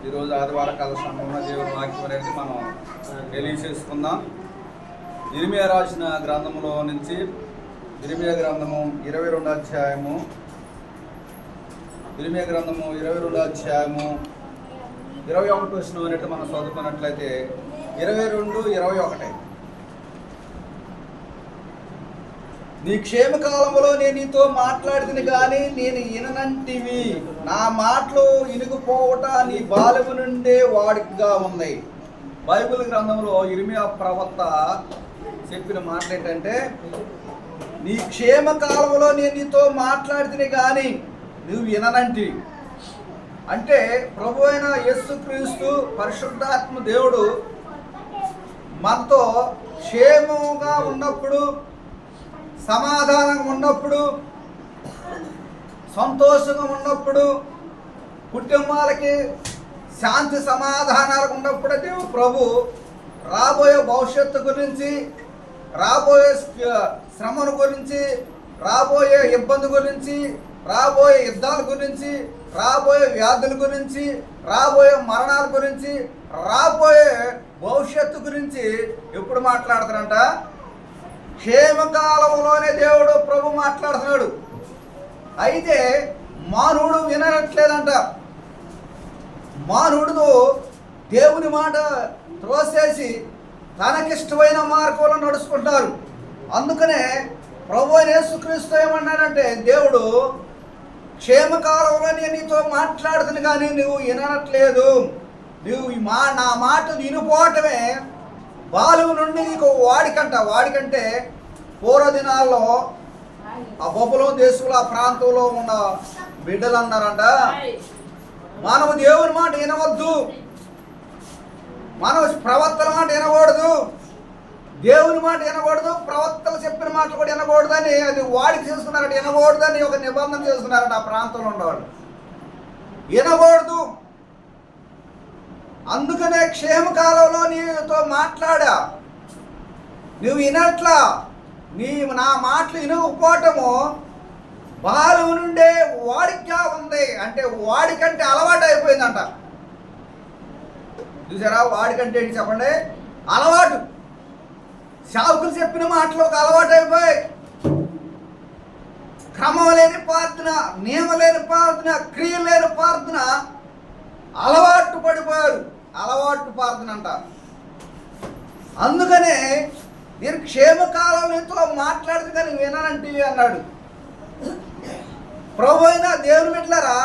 ఈరోజు ఆదివార కాల సంపూర్ణ దేవుని వాక్యం అనేది మనం తెలియచేసుకుందాం. ఇర్మియా రాసిన గ్రంథంలో నుంచి ఇర్మియా గ్రంథము 22వ అధ్యాయము 21 వచనం అనేట్టు మనం చదువుకున్నట్లయితే 22:21 నీ క్షేమకాలంలో నేను నీతో మాట్లాడితిని కానీ నేను విననంటివి, నా మాటలు ఇనుకుపోవట నీ బాల్యము నుండే వాడిగా ఉంది. బైబిల్ గ్రంథంలో ఇర్మియా ప్రవక్త చెప్పిన మాట ఏంటంటే, నీ క్షేమకాలంలో నేను నీతో మాట్లాడితిని కానీ నువ్వు విననంటివి. అంటే ప్రభు అయిన యేసుక్రీస్తు పరిశుద్ధాత్మ దేవుడు మనతో క్షేమంగా ఉన్నప్పుడు, సమాధానంగా ఉన్నప్పుడు, సంతోషంగా ఉన్నప్పుడు, కుటుంబాలకి శాంతి సమాధానాలు ఉన్నప్పుడు దేవుడు ప్రభు రాబోయే భవిష్యత్తు గురించి, రాబోయే శ్రమను గురించి, రాబోయే ఇబ్బంది గురించి, రాబోయే యుద్ధాల గురించి, రాబోయే వ్యాధుల గురించి, రాబోయే మరణాల గురించి, రాబోయే భవిష్యత్తు గురించి ఎప్పుడు మాట్లాడుతారంట? క్షేమకాలంలోనే దేవుడు ప్రభు మాట్లాడుతున్నాడు. అయితే మానవుడు వినట్లేదంట. మానవుడు దేవుని మాట త్రోసేసి తనకిష్టమైన మార్గంలో నడుచుకుంటారు. అందుకనే ప్రభు యేసుక్రీస్తు ఏమన్నాడంటే, దేవుడు క్షేమకాలంలో నేను నీతో మాట్లాడుతున్నా కానీ నువ్వు వినట్లేదు, నువ్వు నా మాట వినిపోవటమే బాలువు నుండి నీకు వాడికంటే పూర్వ దినాల్లో ఆ బొబ్బలో దేశంలో ఆ ప్రాంతంలో ఉన్న బిడ్డలు అన్నారంట, మనము దేవుని మాట వినవద్దు, మనం ప్రవక్తల మాట వినకూడదు, దేవుని మాట వినకూడదు, ప్రవక్తలు చెప్పిన మాటలు కూడా వినకూడదని అది వాడికి చేసుకున్నారట. వినకూడదని ఒక నిబంధన చేసుకున్నారట ఆ ప్రాంతంలో ఉన్నవాళ్ళు, వినకూడదు. అందుకనే క్షేమకాలంలో నీతో మాట్లాడా, నువ్వు వినట్లా, నా మాటలు వినకపోవటము బాలువు నుండే వాడిగా ఉంది. అంటే వాడికంటే అలవాటు అయిపోయిందంట. చూసారా, వాడికంటే ఏంటి చెప్పండి? అలవాటు. సేవకులు చెప్పిన మాటలు ఒక అలవాటు అయిపోయాయి. క్రమం లేని ప్రార్థన, నియమం లేని ప్రార్థన, క్రియ లేని ప్రార్థన, అలవాటు పడిపోయారు. అలవాటు ప్రార్థన అంట. అందుకనే నేను క్షేమకాలంతో మాట్లాడితే కానీ వినానంటివి అన్నాడు. ప్రభు అయిన దేవుని బిడ్డలారా,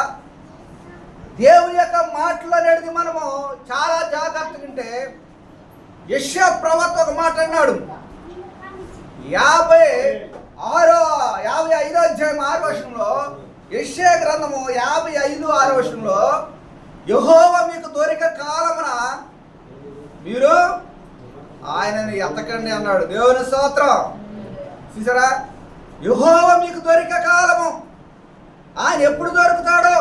దేవుని యొక్క మాటలు అనేది మనము చాలా జాగ్రత్తగా ఉంటే, యెషయా ప్రవక్త ఒక మాట అన్నాడు. 55వ అధ్యాయం 6వ వచనంలో, యెషయా గ్రంథము 55:6వ వచనంలో, యెహోవా మీకు దొరికే కాలమున మీరు ఆయనని ఎత్తకండి అన్నాడు. దేవుని స్తోత్రం. చూసారా, యెహోవా మీకు దొరికే కాలము. ఆయన ఎప్పుడు దొరుకుతాడో,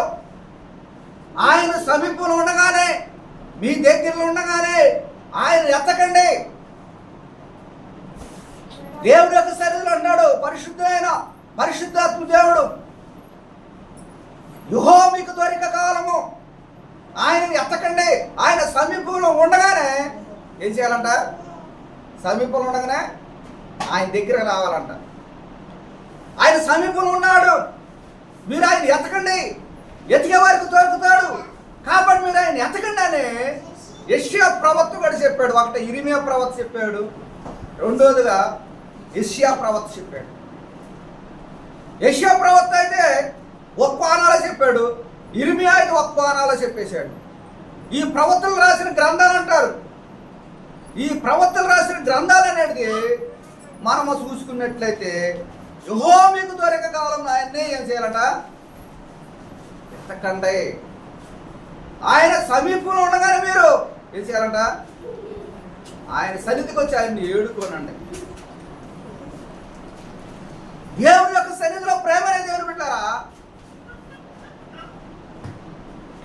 ఆయన సమీపంలో ఉండగానే, మీ దగ్గరలో ఉండగానే ఆయన ఎత్తకండి. దేవుడు యొక్క సన్నిధిలో ఉన్నాడు పరిశుద్ధాత్మ దేవుడు. యెహోవా మీకు దొరికే కాలము, ఆయన ఎత్తకండి. ఆయన సమీపంలో ఉండగానే ఏం చేయాలంట? సమీపంలో ఉండగానే ఆయన దగ్గర రావాలంట. ఆయన సమీపంలో ఉన్నాడు, మీరు ఆయన ఎత్తకండి. ఎతికే వారికి దొరుకుతాడు, కాబట్టి మీరు ఆయన ఎత్తకండి అని యెషయా ప్రవక్త కూడా చెప్పాడు. ఒకటి ఇర్మియా ప్రవక్త చెప్పాడు, రెండోదిగా యెషయా ప్రవక్త చెప్పాడు. యెషయా ప్రవక్త అయితే ఒక కోణాలో చెప్పాడు, ఇర్మియా అయితే ఒక కోణాలో చెప్పేశాడు. ఈ ప్రవక్తలు రాసిన గ్రంథాలు అంటారు. ఈ ప్రవక్తలు రాసిన గ్రంథాలు అనేది మనము చూసుకున్నట్లయితే, యెహోవా మీకు దొరికే కాలంలో ఆయన్నే ఏం చేయాలట? ఎత్తకండి. ఆయన సమీపంలో ఉండగానే మీరు ఏం చేయాలంట? ఆయన సన్నిధికి వచ్చి ఆయన్ని ఏడుకోనండి. దేవుని యొక్క సన్నిధిలో ప్రేమ అనేది దేవుని బిడ్డలారా,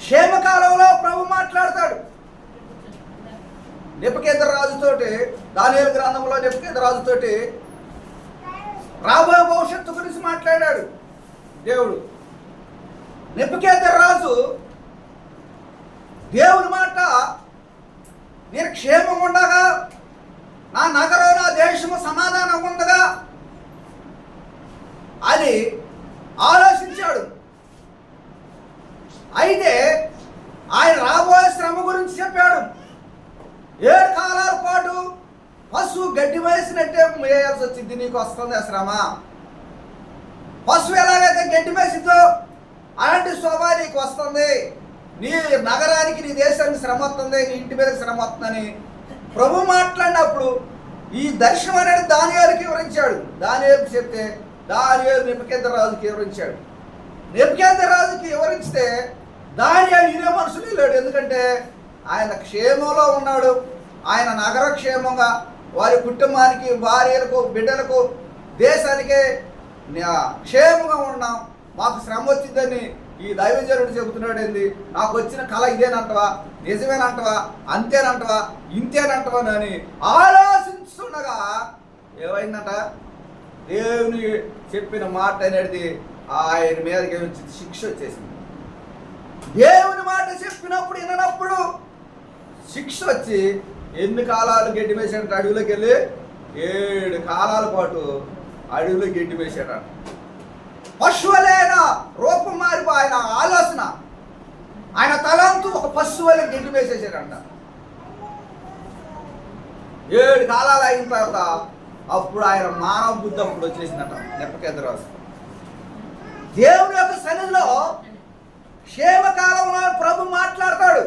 క్షేమకాలంలో ప్రభు మాట్లాడతాడు. నెబుకద్నెజరు దానియేలు గ్రంథంలో నెబుకద్నెజరు రాబోయే భవిష్యత్తు గురించి మాట్లాడాడు దేవుడు. నెబుకద్నెజరు దేవుని మాట, నేను క్షేమం ఉండగా, నా నగరం నా దేశము సమాధానం ఉండగా అని ఆలోచించాడు. అయితే ఆయన రాబోయే శ్రమ గురించి చెప్పాడు. 7 కాలాల పాటు పశువు గడ్డి వేసినట్టే మేయాల్సి వచ్చింది, నీకు వస్తుంది ఆ శ్రమ. పశువు ఎలాగైతే గడ్డి వేసిందో అలాంటి శోభ నీకు వస్తుంది. నీ నగరానికి, నీ దేశానికి శ్రమ వస్తుంది, నీ ఇంటి మీదకి శ్రమ వస్తుందని ప్రభు మాట్లాడినప్పుడు ఈ దర్శనం అనేది దానియేలుకి వివరించాడు. దానియేలుకి చెప్తే దానియేలు నెబుకద్నెజరుకి వివరించాడు. నెబుకద్నెజరుకి వివరిస్తే దానియేలు ఇదే మనసులో లేడు. ఎందుకంటే ఆయన క్షేమంలో ఉన్నాడు. ఆయన నగర క్షేమంగా, వారి కుటుంబానికి, భార్యలకు, బిడ్డలకు, దేశానికే క్షేమంగా ఉన్నాం. మాకు శ్రమ వచ్చిందని ఈ దైవజనుడు చెబుతున్నాడు. ఏంది, నాకు వచ్చిన కళ ఇదేనంటవా, నిజమేనంటవా, అంతేనంటవా, ఇంతేనంటవా అని ఆలోచించుండగా ఏమైందంట, దేవుని చెప్పిన మాట అనేది ఆయన మీదకి వచ్చింది, శిక్ష వచ్చేసింది. దేవుని మాట చెప్పినప్పుడు విననప్పుడు శిక్ష వచ్చి ఎన్ని కాలాలు గడ్డి వేసాడంటే అడవిలోకి వెళ్ళి 7 కాలాల పాటు అడవిలో గడ్డి వేసాడు. పశువులైన రూపం మారిపో ఆయన ఆలోచన, ఆయన తలంతు ఒక పశువులకి గడ్డి వేసేసాడంట. 7 కాలాలు అయిన తర్వాత అప్పుడు ఆయన మానవ బుద్ధి అప్పుడు వచ్చేసిందట నెబుకద్నెజరు. దేవుని యొక్క సన్నిధిలో క్షేమకాలంలో ప్రభు మాట్లాడతాడు.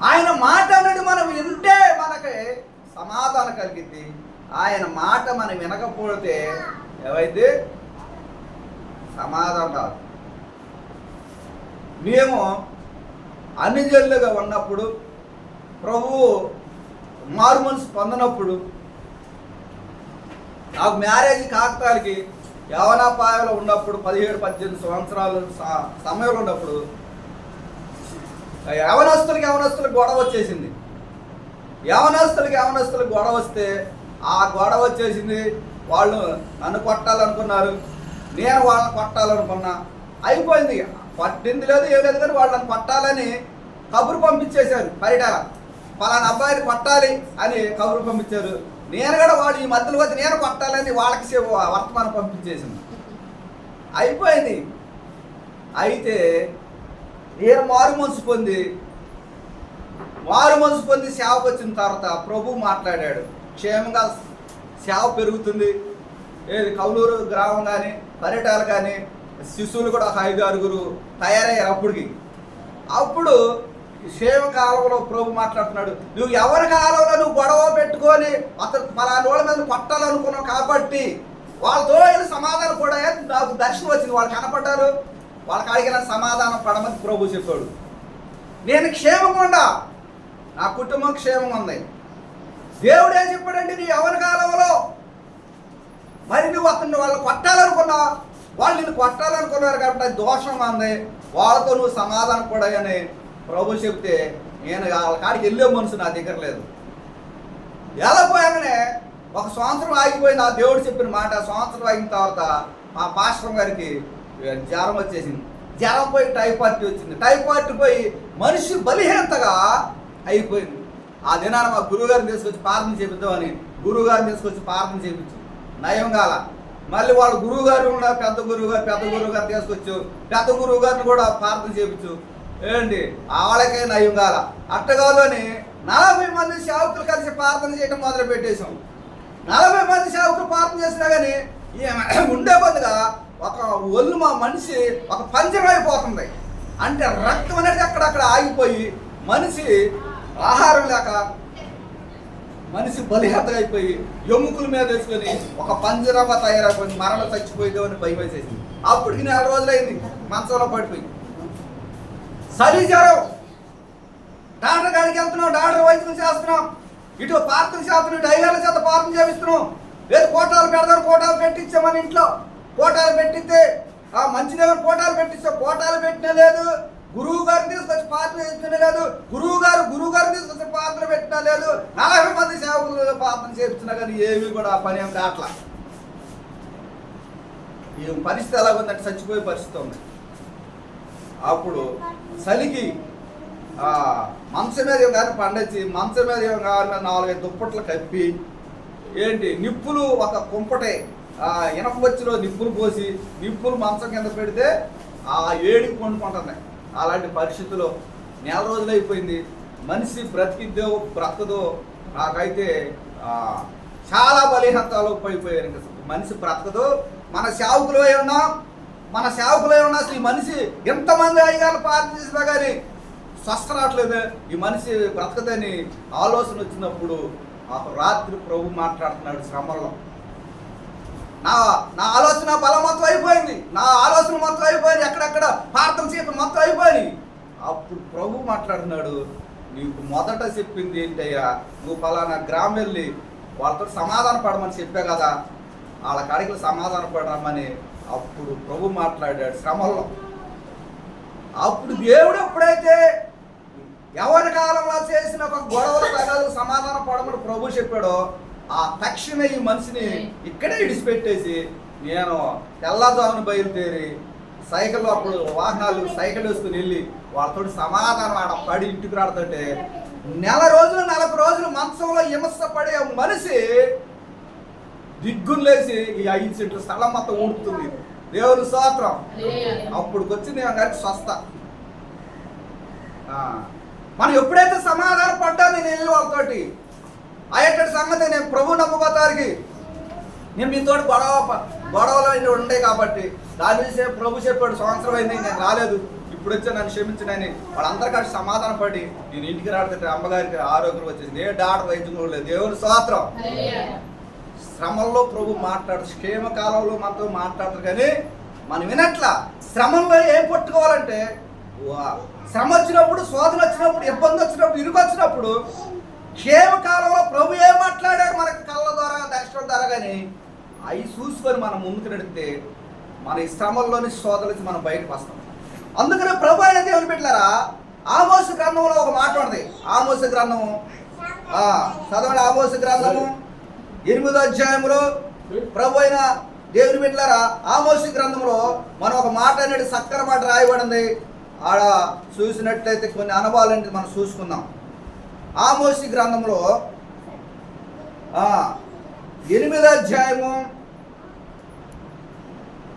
ఆయన మాట అనేది మనం వింటే మనకి సమాధానం కలిగింది. ఆయన మాట మనం వినకపోతే ఏవైతే సమాధానం రాదు. మేము అన్ని జల్లుగా ఉన్నప్పుడు, ప్రభువు మారు మనసు పొందనప్పుడు, నాకు మ్యారేజ్ కాకతాలకి యవనాపాయంలో ఉన్నప్పుడు 17-18 సంవత్సరాల సమయంలో ఉన్నప్పుడు యవనస్తులకి గొడవ వచ్చేసింది. యవనస్తులకి గొడవ వస్తే ఆ గొడవ వచ్చేసింది. వాళ్ళు నన్ను కొట్టాలనుకున్నారు, నేను వాళ్ళని కొట్టాలనుకున్నా. అయిపోయింది, పట్టింది లేదు ఏం లేదు, కానీ వాళ్ళు నన్ను కొట్టాలని కబురు పంపించేశారు. పరిటాల పలానా అబ్బాయిని కొట్టాలి అని కబురు పంపించారు. నేను కూడా వాళ్ళు ఈ మధ్యలో వచ్చి నేను కొట్టాలని వాళ్ళకి వర్తమానం పంపించేసింది. అయిపోయింది. అయితే నేను మారు మనసు పొంది సేవకు వచ్చిన తర్వాత ప్రభు మాట్లాడాడు. క్షేమంగా సేవ పెరుగుతుంది. ఏది కౌలూరు గ్రామం కానీ, పరిటాలు కానీ, శిశువులు కూడా 5-6 తయారయ్యారు. అప్పుడు క్షేమ కాలంలో ప్రభు మాట్లాడుతున్నాడు. నువ్వు ఎవరి కాలంలో నువ్వు గొడవ పెట్టుకొని అతను పలానా వాళ్ళ మీద కొట్టాలనుకున్నావు కాబట్టి వాళ్ళతో సమాధానం కూడా నాకు దర్శనం వచ్చింది. వాళ్ళు కనపడ్డారు, వాళ్ళకి అడిగిన సమాధానం పడమని ప్రభు చెప్పాడు. నేను క్షేమంగా ఉండా, నా కుటుంబం క్షేమంగా ఉంది. దేవుడు ఏం చెప్పాడండి, నీ ఎవరి కాలంలో మరి నువ్వు అతన్ని వాళ్ళు కొట్టాలనుకున్నావు, వాళ్ళు నిన్ను కొట్టాలనుకున్నారు కాబట్టి అది దోషంగా ఉంది, వాళ్ళతో నువ్వు సమాధానం కూడా అని ప్రభు చెప్తే నేను వాళ్ళ కాడికి వెళ్ళే మనసు నా దగ్గర లేదు. ఎలా పోయాగానే 1 సంవత్సరం ఆగిపోయింది. ఆ దేవుడు చెప్పిన మాట. సంవత్సరం ఆగిన తర్వాత మా పాస్టర్ గారికి జ్వరం వచ్చేసింది. జ్వరం పోయి టైఫాయిడ్ వచ్చింది. టైఫాయిడ్ పోయి మనిషి బలహీనతగా అయిపోయింది. ఆ దినాన మా గురువుగారిని తీసుకొచ్చి ప్రార్థన చేపిద్దామని గురువుగారిని తీసుకొచ్చి ప్రార్థన చేయించు, నయం కాల. మళ్ళీ వాళ్ళు గురువుగారు ఉన్నారు, పెద్ద గురువుగారు తీసుకొచ్చు, పెద్ద గురువుగారిని కూడా ప్రార్థన చేయించు. ఏంటి వాళ్ళకే నయం కాల. అట్టగాలోని 40 మంది సేవకులు కలిసి ప్రార్థన చేయడం మొదలు పెట్టేశాం. 40 మంది సేవకులు ప్రార్థన చేసినా కానీ ఉండే కొద్దిగా ఒక ఒళ్ళు మా మనిషి ఒక పంచం అయిపోతుంది. అంటే రక్తం అనేది అక్కడక్కడ ఆగిపోయి మనిషి ఆహారం లేక మనిషి బలిహీనతగా అయిపోయి ఎముకల మీద వేసుకొని ఒక పంజరంగా తయారైపోయింది. మరణ చచ్చిపోయిందో అని భయం వేసేసింది. అప్పటికి 4 రోజులైంది మంచంలో పడిపోయి. సరి జ్వరం, డాక్టర్ గారికి వెళ్తున్నాం, డాక్టర్ వైద్యం చేస్తున్నాం, ఇటు ప్రార్థన చేస్తున్నాం, ఇటు అయ్యాల చేత ప్రార్థన చేపిస్తున్నాం. లేదు కోటాలు పెడతారు, కోటాలు పెట్టించామని ఇంట్లో కోటాలు పెట్టిస్తే మంచి దగ్గర కోటాలు పెట్టించాం, కోటాలు పెట్టినా లేదు. గురువు గారిని తీసుకొచ్చి ప్రార్థన చేసినా లేదు. గురువు గారిని తీసుకొచ్చి ప్రార్థన పెట్టినా లేదు. 40 మంది సేవకులు ప్రార్థన చేస్తున్నా కానీ ఏమి కూడా పని ఏమి కావట్లా. ఈ పరిస్థితి ఎలా ఉందంటే చచ్చిపోయే పరిస్థితి ఉంది. అప్పుడు చలికి మంచం మీద కానీ పండించి మంచం మీద కానీ 4-5 దుప్పట్లు కప్పి ఏంటి నిప్పులు ఒక కుంపటే ఇనప వచ్చిలో నిప్పులు పోసి నిప్పులు మంచం కింద పెడితే ఆ ఏడికి పండుకుంటుంది. అలాంటి పరిస్థితుల్లో నెల రోజులు అయిపోయింది. మనిషి బ్రతికిద్దో బ్రతకదో నాకైతే చాలా బలహీనతలు పడిపోయారు. మనిషి బ్రతకదు. మన సేవకులు ఉన్నా అసలు ఈ మనిషి ఎంతమంది అయ్యారు ప్రార్థన చేసినా కానీ స్వస్థ రావట్లేదు, ఈ మనిషి బ్రతకదని ఆలోచన వచ్చినప్పుడు రాత్రి ప్రభు మాట్లాడుతున్నాడు శ్రమల్లో. నా ఆలోచన బలం మొత్తం అయిపోయింది, నా ఆలోచన మొత్తం అయిపోయింది, ఎక్కడెక్కడ ప్రార్థన చేయడం మొత్తం అయిపోయింది. అప్పుడు ప్రభు మాట్లాడుతున్నాడు, నీకు మొదట చెప్పింది ఏంటయ్యా, నువ్వు పలానా గ్రామం వెళ్ళి వాళ్ళతో సమాధాన పడమని చెప్పా కదా, వాళ్ళ కాడికి సమాధాన పడమని. అప్పుడు ప్రభు మాట్లాడాడు శ్రమల్లో. అప్పుడు దేవుడు ఎప్పుడైతే యవ్వన కాలంలో చేసిన ఒక గొడవల తగదు సమాధాన పడమని ప్రభు చెప్పాడో ఆ తక్షణమే ఈ మనిషిని ఇక్కడే విడిచిపెట్టేసి నేను తెల్లజామున బయలుదేరి సైకిల్, అప్పుడు వాహనాలు సైకిల్ వేసుకుని వెళ్ళి వాళ్ళతో సమాధానం ఆడ పడి ఇంటికి రాడుతుంటే 40 రోజులు మంచంలో హింస పడే మనిషి దిగ్గులేసి ఈ 5 సెంట్ల స్థలం మొత్తం ఊడుతుంది. దేవుని స్తోత్రం. అప్పుడుకొచ్చి నేను గారికి స్వస్థ. మనం ఎప్పుడైతే సమాధానం పడ్డా నేను వెళ్ళి వాళ్ళతోటి అయ్యేటటువంటి సంగతి నేను ప్రభు నమ్మబోతారికి నేను మీతో గొడవలు ఉండే కాబట్టి దాని విషయం ప్రభు చెప్పాడు, సంవత్సరం అయింది నేను రాలేదు, ఇప్పుడు వచ్చి నన్ను క్షమించినని వాళ్ళందరికీ సమాధానం పడి నేను ఇంటికి రాడుతుంటే అమ్మగారికి ఆరోగ్యం వచ్చేసింది, ఏ డాక్టర్ వైద్యం కూడా లేదు. దేవుని స్తోత్రం. శ్రమల్లో ప్రభు మాట్లాడు, క్షేమ కాలంలో మనతో మాట్లాడతారు కానీ మనం వినట్లా. శ్రమంలో ఏం పట్టుకోవాలంటే శ్రమ వచ్చినప్పుడు, శోధన వచ్చినప్పుడు, ఇబ్బంది వచ్చినప్పుడు, ఇరుకు వచ్చినప్పుడు క్షేమ కాలంలో ప్రభు ఏం మాట్లాడాడు మనకి కళ్ళ ద్వారా దర్శనం ద్వారా కానీ అవి చూసుకొని మనం ముందుకు నడిపితే మన ఈ శ్రమల్లోని శోధనకి మనం బయటకు వస్తాం. అందుకనే ప్రభు అయిన దేవుని బిడ్డలారా, ఆమోసు గ్రంథంలో ఒక మాట ఉంది. ఆమోసు గ్రంథము చదవండి. ఆమోసు గ్రంథము 8వ అధ్యాయంలో ప్రభు అయిన దేవుని బిడ్డలారా, ఆమోసు గ్రంథంలో మనం ఒక మాట అనేది చక్కని మాట రాయబడింది. ఆడ చూసినట్లయితే కొన్ని అనుభవాలు అనేది మనం చూసుకుందాం. ఆమోసు గ్రంథంలో 8వ అధ్యాయము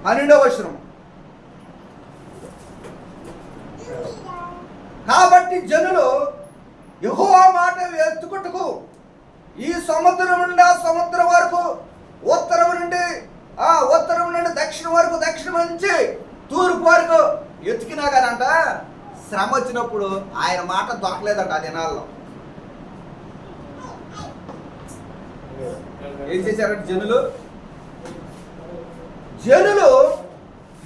12వ వచనం. కాబట్టి జనులు యెహోవా మాట ఎత్తుకొట్టుకు ఈ సముద్రం నుండి ఆ సముద్రం వరకు, ఉత్తరం నుండి దక్షిణం వరకు, దక్షిణం నుంచి తూర్పు వరకు ఎత్తుకినా కానంట శ్రమ వచ్చినప్పుడు ఆయన మాట దొరకలేదంట. ఆ దినాల్లో ఏం చేశారంటే జనులు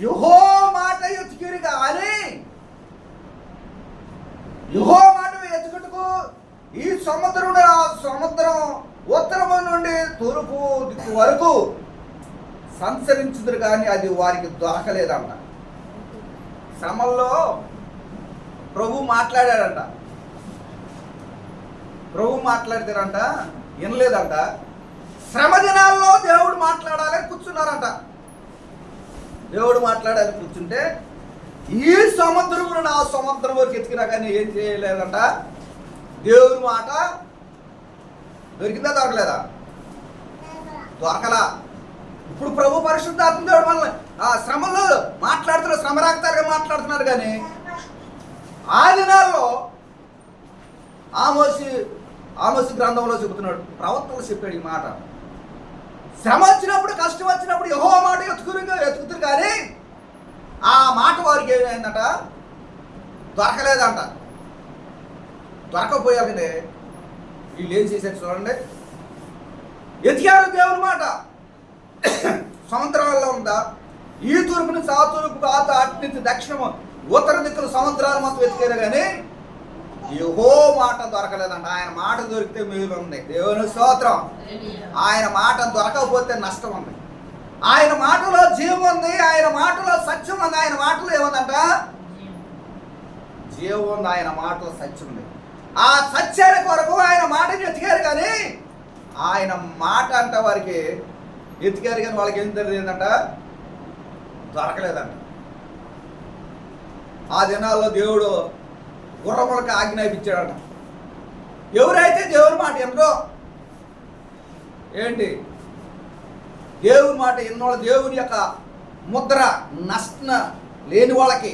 యెహోవా మాట ఎత్తుకిరి కానీ యెహోవా మాట ఎత్తుకుటకు ఈ సముద్రం ఉత్తరం నుండి తూర్పు దిక్కు వరకు సంచరించుదురు కానీ అది వారికి దొరకలేదంట. శ్రమల్లో ప్రభు మాట్లాడాడంట. ప్రభు మాట్లాడితేనంట వినలేదంట. శ్రమ దినాల్లో దేవుడు మాట్లాడాలని కూర్చున్నారంట. దేవుడు మాట్లాడాలని కూర్చుంటే ఈ సముద్రం నుండి ఆ సముద్రం వరకు ఎత్తుకినా కానీ ఏం చేయలేదంట. దేవుడి మాట దొరికిందా దొరకలేదా? దొరకలా. ఇప్పుడు ప్రభు పరిశుద్ధాత్మ దేవుడు మనల్ని శ్రమలో మాట్లాడుతున్నారు, శ్రమ రాకతారుగా మాట్లాడుతున్నారు. కానీ ఆ దినాల్లో ఆమోసు గ్రంథంలో చెబుతున్నాడు, ప్రవక్తలు చెప్పాడు ఈ మాట. శ్రమ వచ్చినప్పుడు, కష్టం వచ్చినప్పుడు యెహోవా మాట ఎత్తుకుతారు కానీ ఆ మాట వారికి ఏమైందంట, దొరకలేదంట. దొరకపోయాకనే వీళ్ళు ఏం చేశారు చూడండి, ఎతికారు దేవుని మాట. సముద్రాల్లో ఉందా, ఈ తూర్పు నుంచి ఆ తూర్పు, అటు నుంచి దక్షిణము, ఉత్తర దిక్కులు సముద్రాలు మొత్తం వెతికారు కానీ యెహోవా మాట దొరకలేదంట. ఆయన మాట దొరికితే మేలు ఉంది. దేవుని స్తోత్రం. ఆయన మాట దొరకకపోతే నష్టం ఉంది. ఆయన మాటలో జీవం ఉంది, ఆయన మాటలో సత్యం ఉంది. ఆయన మాటలో ఏముందంట, జీవం ఉంది. ఆయన మాటలో సత్యం ఉంది. ఆ సత్యాన్ని కొరకు ఆయన మాటని ఎతికారు కానీ ఆయన మాట అంట వారికి ఎతికారు కానీ వాళ్ళకి ఏం తెలియదంట, దొరకలేదంట. ఆ దినాల్లో దేవుడు గుర్రములకు ఆజ్ఞాపించాడట. ఎవరైతే దేవుని మాట ఎంతో ఏంటి దేవుని మాట ఎన్నో దేవుని యొక్క ముద్ర నష్ట లేని వాళ్ళకి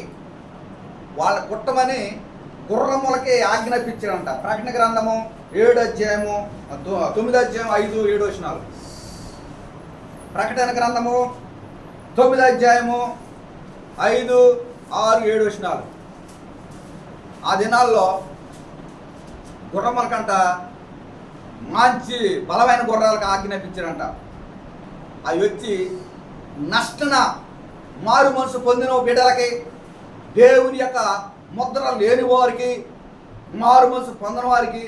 వాళ్ళ కుట్టమని గుర్రములకి ఆజ్ఞాపించాడంట. ప్రకటన గ్రంథము 7 అధ్యాయము 9 అధ్యాయం 5, 7 వచనాలు. ప్రకటన గ్రంథము 9 అధ్యాయము 5, 6, 7 వచనాలు. ఆ దినాల్లో గుర్రములకంట మంచి బలమైన గుర్రాలకు ఆజ్ఞాపించాడంట. అవి వచ్చి నష్టన మారు మనసు పొందిన బిడ్డలకి, దేవుని యొక్క ముద్ర లేని వారికి, మారు మనసు పొందిన వారికి,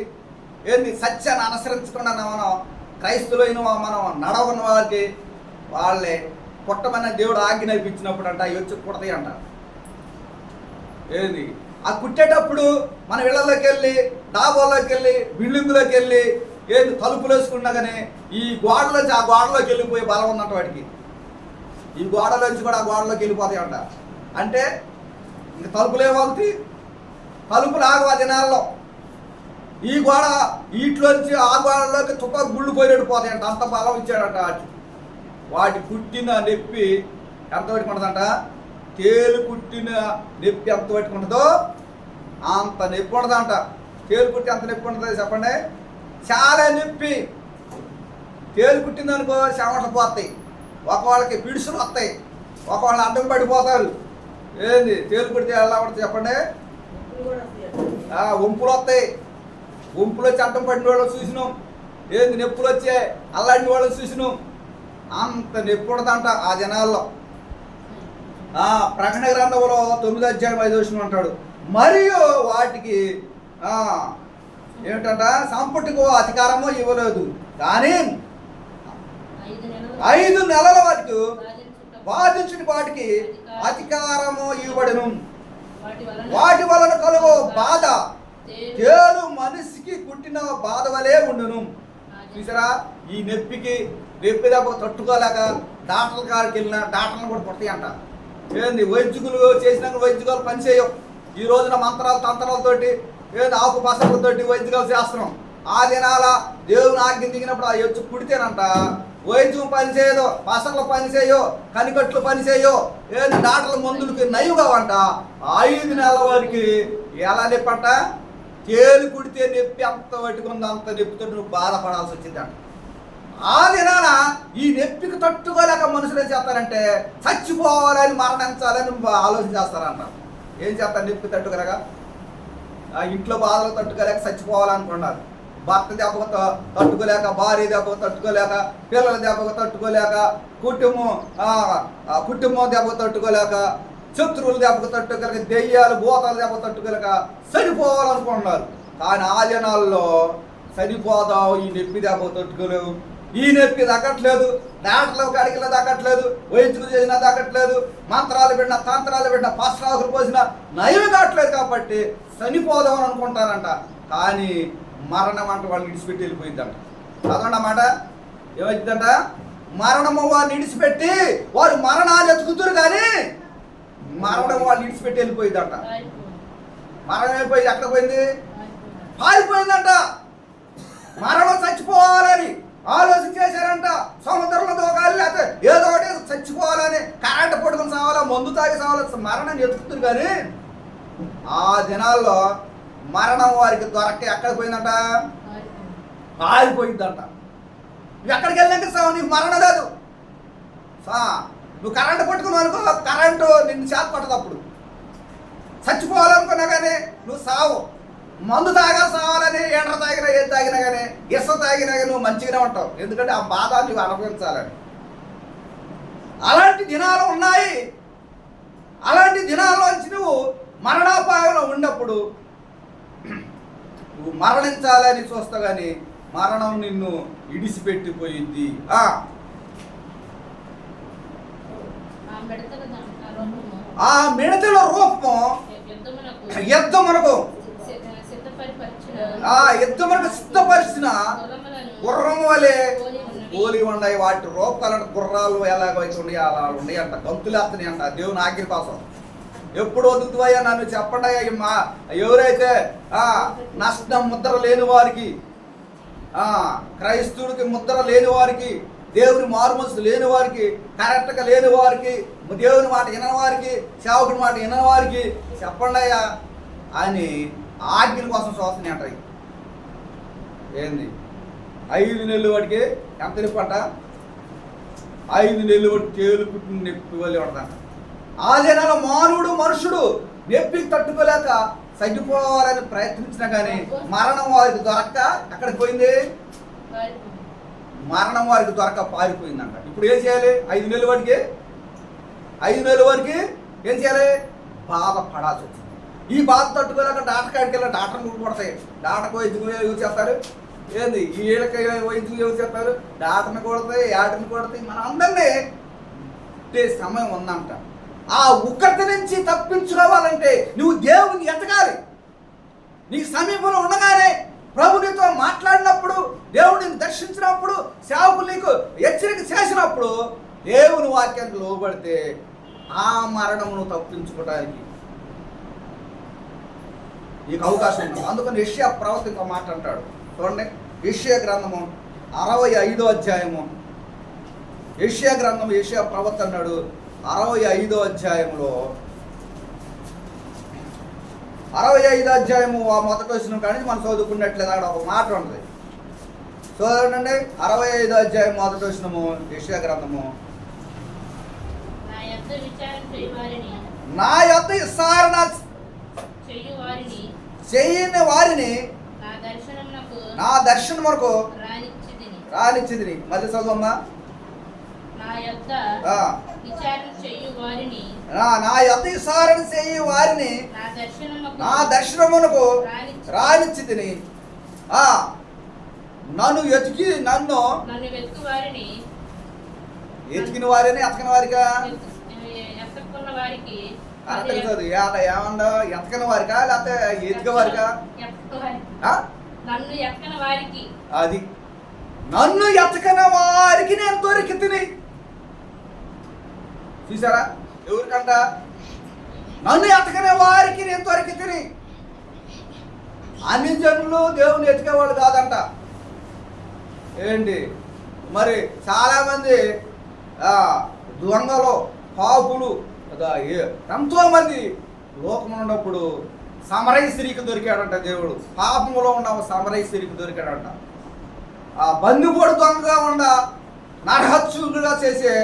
ఏంది సత్యాన్ని అనుసరించకుండా మనం క్రైస్తులైన మనం నడవని వారికి వాళ్ళే పుట్టమని దేవుడు ఆజ్ఞాపించినప్పుడు అంట అవి వచ్చి కుడతాయి అంట. ఏంది ఆ కుట్టేటప్పుడు మన ఇళ్లలోకి వెళ్ళి, డాబాల్లోకి వెళ్ళి, బిల్డింగ్లోకి వెళ్ళి, ఏంది తలుపులు వేసుకున్నా కానీ ఈ గోడలోంచి ఆ గోడలోకి వెళ్ళిపోయే బలం ఉన్నట్టు వాడికి. ఈ గోడలోంచి కూడా ఆ గోడలోకి వెళ్ళిపోతాయి అంట. అంటే ఇంక తలుపులు ఏమవుతాయి, తలుపులు ఆగు ఆ దినాల్లో. ఈ గోడ వీటిలోంచి ఆ గోడలోకి తుపాకు గుళ్ళు పోయినట్టు పోతాయంట. అంత బలం ఇచ్చాడంట. వాటి కుట్టిన నొప్పి ఎంత పెట్టుకుంటుందంట, తేలు కుట్టిన నొప్పి ఎంత పెట్టుకుంటుందో అంత నొప్పి ఉండదంట. తేలు కుట్టి ఎంత నొప్పి ఉంటుంది చెప్పండి? చాలా నొప్పి. తేలు కుట్టిందనుకో చెమటలు పోతాయి, ఒకవాళ్ళకి పిడుసులు వస్తాయి, ఒకవాళ్ళు అడ్డం పడిపోతారు. ఏంది తేలు కుడితే ఎలా పడుతుంది చెప్పండి? వంపులు వస్తాయి. వంపులు వచ్చి అడ్డం పడిన వాళ్ళు చూసినాం. ఏంది నొప్పులు వచ్చే అల్లాడిన వాళ్ళు చూసినాం. అంత నొప్పి ఉండదంట ఆ జనాల్లో. ప్రకటన గ్రంథంలో 9 అధ్యాయం 5 వచనం అంటాడు, మరియు వాటికి ఏమిటంట సంపుటికి అధికారము ఇవ్వలేదు, కానీ 5 నెలల వరకు బాధించిన వాటికి అధికారము ఇవ్వబడును. వాటి వలన కలుగు బాధ తేలు మనిషికి కుట్టిన బాధ వలె ఉండును. చూసారా, ఈ నొప్పి దెబ్బ తట్టుకోలేక డాక్టర్ల కాడికి వెళ్ళిన డాక్టర్లను కూడా కొడతాయి అంట. ఏంది వైద్యులు చేసినాక వైద్యులు పనిచేయవు. ఈ రోజున మంత్రాలు తంత్రాలతోటి ఏంది ఆకు పసలతోటి వైద్యులు చేస్తున్నాం. ఆ దినాల దేవుని ఆజ్ఞ దిగినప్పుడు ఆ ఎచ్చు కుడితేనంట వైద్యం పనిచేయదు, పసర్లు పనిచేయో, కనికట్లు పనిచేయో, ఏంది డాక్టర్ల మందులకి నయ్యుగావంట. 5 నెలల వరకు ఎలా నొప్పంట, తేలు కుడితే నొప్పి అంత పట్టుకుంది, అంత నొప్పితో నువ్వు బాధపడాల్సి వచ్చిందంట. ఆ దినాన ఈ నొప్పికి తట్టుకోలేక మనుషులు ఏం చేస్తారంటే చచ్చిపోవాలని, మరణించాలని ఆలోచన చేస్తారంట. ఏం చేస్తారు నొప్పి తట్టుకోలేక? ఇంట్లో బాధలు తట్టుకోలేక చచ్చిపోవాలనుకున్నారు. భర్త దెబ్బకు తట్టుకోలేక, భార్య దెబ్బకు తట్టుకోలేక, పిల్లల దెబ్బకు తట్టుకోలేక, కుటుంబం దెబ్బకు తట్టుకోలేక, శత్రువులు దెబ్బకు తట్టుకోలేక, దెయ్యాలు భూతాలు దెబ్బకు తట్టుకోలేక చనిపోవాలనుకుంటున్నారు. కానీ ఆ జనాల్లో చనిపోదావు, ఈ నొప్పి దెబ్బకు తట్టుకోలేవు, ఈ నొప్పి తగ్గట్లేదు, డాక్టర్ల కాడికి తగ్గట్లేదు, వైద్యులు చేసినా తగ్గట్లేదు, మంత్రాలు పెట్టిన తంత్రాలు పెట్టిన పశ్రాకులు పోసిన నయం కావట్లేదు కాబట్టి చనిపోదామని అనుకుంటారంట. కానీ మరణం అంటే వాళ్ళు ఇడిచిపెట్టి వెళ్ళిపోయిందంట. చదవండి అన్నమాట. ఏమవుతుందంట, మరణము వారిని ఇడిచిపెట్టి వారు మరణాన్ని ఎత్తుకుతురు, కానీ మరణం వాళ్ళు ఇడిచిపెట్టి వెళ్ళిపోయిందంట. మరణం అయిపోయింది, ఎక్కడ పోయింది? పారిపోయిందంట. మరణం చచ్చిపోవాలని ఆలోచన చేశారంట. సముద్రంలో దోకాలి, లేకపోతే ఏదో ఒకటి చచ్చిపోవాలని, కరెంటు పట్టుకుని సావాలా, మందు తాగి సావాలా, మరణాన్ని ఎత్తుకుతురు. కానీ ఆ దినాల్లో మరణం వారికి దొరక్క ఎక్కడ పోయిందంట, పారిపోయిందంట. నువ్వు ఎక్కడికి వెళ్ళాక సావు, నీకు మరణం లేదు. నువ్వు కరెంటు పట్టుకున్నావు అనుకో, కరెంటు నిన్ను చేత పట్టదు. అప్పుడు చచ్చిపోవాలనుకున్నా కానీ నువ్వు సావు. మందు తాగా సావాలని, ఎండ్ర తాగినా, ఏది తాగినా కానీ, ఇస తాగినా కానీ నువ్వు మంచిగానే ఉంటావు. ఎందుకంటే ఆ బాధ నువ్వు అనుభవించాలని. అలాంటి దినాలు ఉన్నాయి. అలాంటి దినాల్లోంచి నువ్వు మరణాపాయంలో ఉన్నప్పుడు నువ్వు మరణించాలని చూస్తావు, కానీ మరణం నిన్ను ఇడిసిపెట్టిపోయింది. ఆ మిడతల రూపము యుద్ధమునకు సిద్ధపరిచిన గుర్రం వలె పోలి ఉన్నాయి. వాటి రూపాలంటే గుర్రాలు ఎలాగైతే ఉన్నాయి అలా ఉన్నాయి అంట. గంతులేస్తున్నాయి అంట దేవుని ఆజ్ఞ కోసం. ఎప్పుడు వదులుతావయ్యా నన్ను చెప్పండి అయ్యా. మా ఎవరైతే నష్టం ముద్ర లేని వారికి, క్రైస్తవుడికి ముద్ర లేని వారికి, దేవుని మారుమనసు లేని వారికి, కరెక్ట్గా లేని వారికి, దేవుని మాట వినని వారికి, సేవకుడి మాట వినని వారికి చెప్పండి అయ్యా అని ఆజ్ఞల కోసం చూస్తున్నాయి అంటాయి. ఏంది 5 నెలలు వాడికి ఎంత నొప్పి అంట? 5 నెలలు వాడికి తేలు పుట్టిన నొప్పి వల్ల పడతాంట. ఆ జనాల మానవుడు మనుషుడు నొప్పికి తట్టుకోలేక తగ్గిపోవాలని ప్రయత్నించినా కానీ మరణం వారికి దొరక్క ఎక్కడికి పోయింది? మరణం వారికి దొరక పారిపోయిందంట. ఇప్పుడు ఏం చేయాలి? 5 నెలల వాడికి 5 నెలల వారికి ఏం చేయాలి? బాధపడాల్సి వచ్చింది. ఈ బాధ తట్టుకోలేక డాక్టర్ కాడికి వెళ్ళి డాక్టర్ కూడా కొడతాయి. డాక్టర్ వైద్యులు ఎవరు చేస్తారు? ఏంది వీళ్ళకి వైద్యులు ఎవరు చేస్తారు? డాక్టర్ని కొడతాయి, యాటర్ని కొడతాయి. మన అందరినీ సమయం ఉందంట. ఆ ఉక్కటి నుంచి తప్పించుకోవాలంటే నువ్వు దేవుని ఎతకాలి. నీకు సమీపంలో ఉండగానే ప్రభు నీతో మాట్లాడినప్పుడు, దేవుడిని దర్శించినప్పుడు, సేవకులు నీకు హెచ్చరిక చేసినప్పుడు దేవుని వాక్యానికి లోబడితే ఆ మరణమును తప్పించుకోవడానికి నీకు అవకాశం ఉంది. అందుకని యెషయా ప్రవక్త ఇంకో మాట అంటాడు. చూడండి, యెషయా గ్రంథము 65వ అధ్యాయము. యెషయా గ్రంథం యెషయా ప్రవక్త అన్నాడు 65వ అధ్యాయంలో 65వ అధ్యాయము మొదటి వచనం కానీ మనం చదువుకున్నట్లేదు. అక్కడ ఒక మాట ఉంటుంది. చూడండి, 65వ అధ్యాయం మొదటి వచనము యెషయా గ్రంథము. నా యొద్ద విచారణ చేయని వారిని నా దర్శనమునకు రానిచ్చితిని. మళ్ళీ చదువమ్మా. నా యొద్ద విచారణ చేయు వారిని నా దర్శనమునకు రానిచ్చితిని. నన్ను ఎతికిన వారిని ఎతకని వారికా? ఏమన్నా ఎతకని వారికా లేకపోతే ఎతికే వారికా? అది నన్ను ఎతకని వారికి నేను దొరికితిని. చూసారా? ఎవరికంట? నన్ను ఎతకని వారికి నేను దొరికితిని. అన్ని జనులు దేవుని ఎతికేవాళ్ళు కాదంట. ఏంటి మరి చాలామంది దొంగలు, పాపులు, ఎంతోమంది లోకంలో ఉన్నప్పుడు సమరయ స్త్రీకి దొరికాడంట దేవుడు. పాపములో ఉన్న సమరయ స్త్రీకి దొరికాడంట. బందిపోడు దొంగగా ఉన్న నరహత్యులుగా చేసే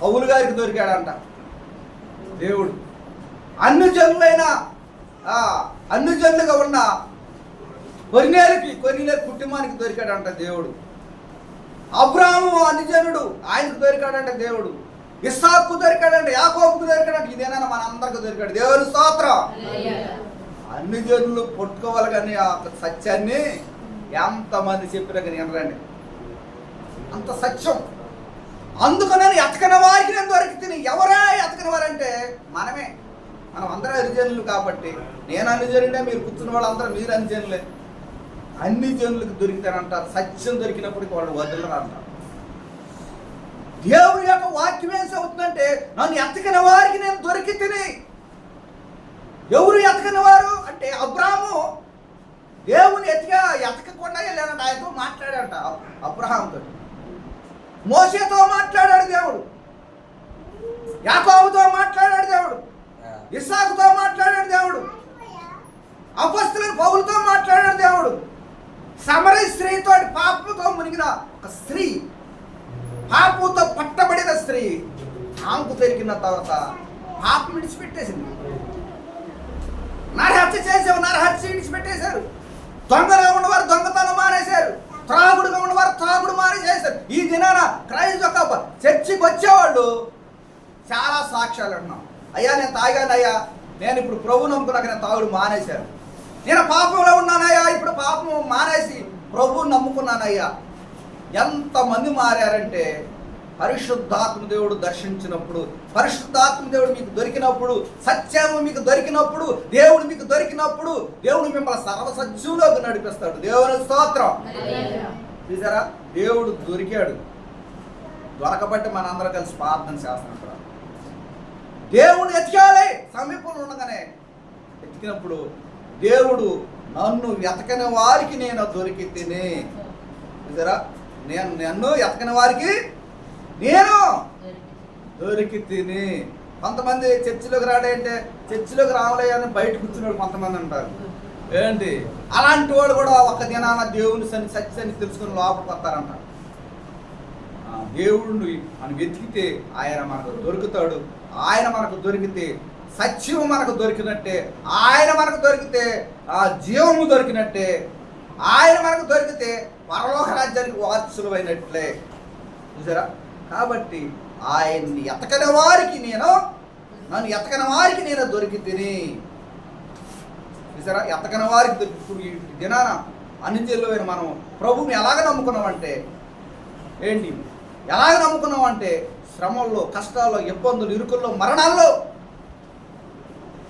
పౌలు గారికి దొరికాడంట దేవుడు. అన్ని జనులుగా ఉన్న కొర్నేలు కుటుంబానికి దొరికాడంట దేవుడు. అబ్రాహాము అన్ని జనుడు, ఆయనకు దొరికాడంట దేవుడు. ఇస్సాకు దొరికాడంట, యాకోబుకు దొరికాడంట. ఇదేనా మనందరికి దొరికాడు. దేవుని స్తోత్రం. అన్ని జనులు పట్టుకోవాలి కానీ ఆ సత్యాన్ని ఎంతమంది చెప్పినా కానీ వినరండి. అంత సత్యం. అందుకని ఎతకని వారికి నేను దొరికితే. ఎవరా ఎతకని వారంటే మనమే. మనం అందరూ అరిజనులు కాబట్టి నేను అన్ని జనులే, మీరు కూర్చున్న వాళ్ళందరూ మీరు అన్ని జనులే. అన్ని జనులకు దొరికితేనంటారు. సత్యం దొరికినప్పటికీ వాళ్ళు వదలరు అంటారు. దేవుని యొక్క వాక్యం ఏం చెబుతుందంటే నన్ను ఎతకని వారికి నేను దొరికితిని. ఎవరు ఎతకని వారు అంటే అబ్రాహాము దేవుని ఎతకకుండా వెళ్ళాడంట. ఆయనతో మాట్లాడాడంట అబ్రహాముతో. మోషేతో మాట్లాడాడు దేవుడు. యాకోబుతో మాట్లాడాడు దేవుడు. ఇస్సాకుతో మాట్లాడాడు దేవుడు. అపొస్తలులైన పౌలుతో మాట్లాడాడు దేవుడు. సమరయ స్త్రీతో, పాపంతో మునిగిన ఒక స్త్రీ, పాపంతో పట్టబడిన స్త్రీ, ఆమెకు దొరికిన తర్వాత పాపం విడిచిపెట్టేసింది. నరహత్య చేసేవారు నరహత్య విడిచిపెట్టేశారు. దొంగలుగా ఉన్నవారు దొంగతనం మానేశారు. త్రాగుడుగా ఉన్నవారు త్రాగుడు మానేసేశారు. ఈ దినాన క్రైస్తవ యొక్క చర్చికి వచ్చేవాళ్ళు చాలా సాక్ష్యాలు అంటున్నాం. అయ్యా నేను తాగానయ్యా, నేను ఇప్పుడు ప్రభు నమ్ముకున్నాక నేను తాగుడు మానేశాను. నేను పాపంలో ఉన్నానయ్యా, ఇప్పుడు పాపం మానేసి ప్రభువు నమ్ముకున్నానయ్యా. ఎంతమంది మారారంటే పరిశుద్ధాత్మ దేవుడు దర్శించినప్పుడు, పరిశుద్ధాత్మ దేవుడు మీకు దొరికినప్పుడు, సత్యము మీకు దొరికినప్పుడు, దేవుడు మీకు దొరికినప్పుడు దేవుడు మిమ్మల్ని సర్వసత్యంలోకి నడిపిస్తాడు. దేవుని స్తోత్రం. చూసారా? దేవుడు దొరికాడు. దొరకబట్టి మనందరం కలిసి ప్రార్థన చేస్తున్నాం. దేవుడు ఎతకాలి సమీపంలో ఉండగానే. ఎతికినప్పుడు దేవుడు నన్ను వెతకని వారికి నేను దొరికి తిని, చూసారా, నన్ను ఎతకని వారికి నేను దొరికి తిని. కొంతమంది చర్చిలోకి రాడంటే చర్చిలోకి రావలే అని బయట కూర్చున్నాడు కొంతమంది అంటారు. ఏంటి అలాంటి వాడు కూడా ఒక దినాన దేవుని సత్యాన్ని తెలుసుకుని లోపలికి వస్తారంట. దేవుడిని మనం వెతికితే ఆయన మనకు దొరుకుతాడు. ఆయన మనకు దొరికితే సత్యం మనకు దొరికినట్టే. ఆయన మనకు దొరికితే ఆ జీవము దొరికినట్టే. ఆయన మనకు దొరికితే పరలోక రాజ్యానికి వారసులమైనట్లే. చూసారా? కాబట్టి ఆయన్ని ఎతకని వారికి నన్ను ఎతకని వారికి నేను దొరికి తిని. చూసారా? ఎతకని వారికి దొరికి. ఈ దినాన అన్నిటిలో మనం ప్రభువుని ఎలాగ నమ్ముకున్నామంటే ఏంటి? ఎలాగ నమ్ముకున్నామంటే శ్రమల్లో, కష్టాల్లో, ఇబ్బందులు, ఇరుకుల్లో, మరణాల్లో,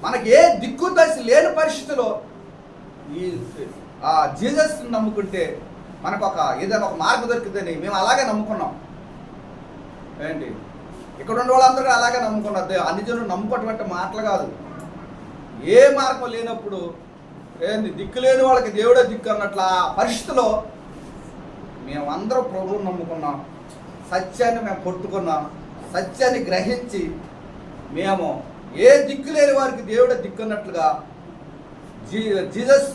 మనకి ఏ దిక్కు దశ లేని పరిస్థితిలో ఈ జీసస్ నమ్ముకుంటే మనకు ఏదైనా ఒక మార్గం దొరికిందని మేము అలాగే నమ్ముకున్నాం. ఏంటి ఇక్కడ ఉన్న వాళ్ళందరూ అలాగే నమ్ముకున్నారు. అన్ని జనులు నమ్ముకున్నటువంటి మాటలు కాదు. ఏ మార్గం లేనప్పుడు ఏంది దిక్కు లేని వాళ్ళకి దేవుడే దిక్కు అన్నట్లు ఆ పరిస్థితిలో మేమందరం ప్రభువుని నమ్ముకున్నాం. సత్యాన్ని మేము పట్టుకున్నాం. సత్యాన్ని గ్రహించి మేము ఏ దిక్కు లేని వారికి దేవుడే దిక్కు అన్నట్లుగా జీసస్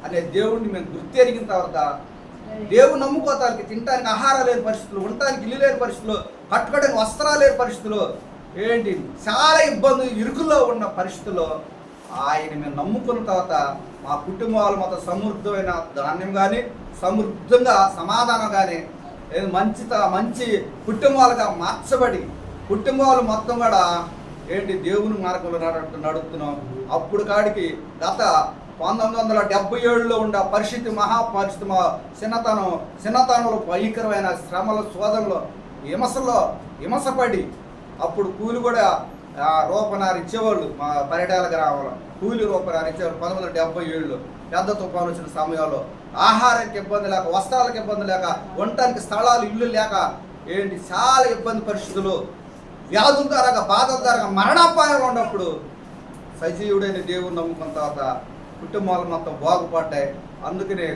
అనే దేవుడిని మేము గుర్తెరిగిన తర్వాత దేవుడు నమ్ముకోతానికి, తినడానికి ఆహారం లేని పరిస్థితులు, ఉండటానికి ఇల్లు లేని పరిస్థితులు, కట్టుకోవడానికి వస్త్రాలు లేని పరిస్థితులు, ఏంటి చాలా ఇబ్బందులు, ఇరుకుల్లో ఉన్న పరిస్థితుల్లో ఆయన మేము నమ్ముకున్న తర్వాత మా కుటుంబాలు మొత్తం సమృద్ధమైన ధాన్యం కానీ, సమృద్ధంగా సమాధానం కానీ, మంచి కుటుంబాలుగా మార్చబడి కుటుంబాలు మొత్తం కూడా ఏంటి దేవుని మార్గంలో నడుస్తున్నాం. అప్పుడు కాడికి గత 1977లో ఉండే పరిస్థితి, మహాపరిస్థితి, చిన్నతనంలో భయంకరమైన శ్రమల, శోధనలో, హిమసపడి అప్పుడు కూలి కూడా రూపనారు ఇచ్చేవాళ్ళు. మా పరిటాల గ్రామంలో కూలి రూపనారు ఇచ్చేవాళ్ళు. 1977లో పెద్ద తుఫాను వచ్చిన సమయంలో ఆహారానికి ఇబ్బంది లేక, వస్త్రాలకు ఇబ్బంది లేక, ఉండటానికి స్థలాలు, ఇల్లు లేక, ఏంటి చాలా ఇబ్బంది పరిస్థితులు, వ్యాధుల ద్వారా, బాధల ద్వారా, మరణాపాయంలో ఉన్నప్పుడు సజీవుడైన దేవుని నమ్ముకున్న తర్వాత కుటుంబాలు మొత్తం బాగుపడ్డాయి. అందుకనే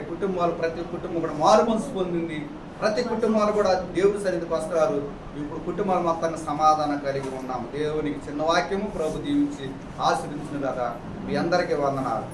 ప్రతి కుటుంబం కూడా మారు మనసు పొందింది. ప్రతి కుటుంబాలు కూడా దేవుని సన్నిధికి వస్తారు. ఇప్పుడు కుటుంబాలు మొత్తాన్ని సమాధానం కలిగి ఉన్నాము. దేవునికి చిన్న వాక్యము ప్రభు దీవించి ఆశీర్వదించిన కదా. మీ అందరికీ వందనాలు.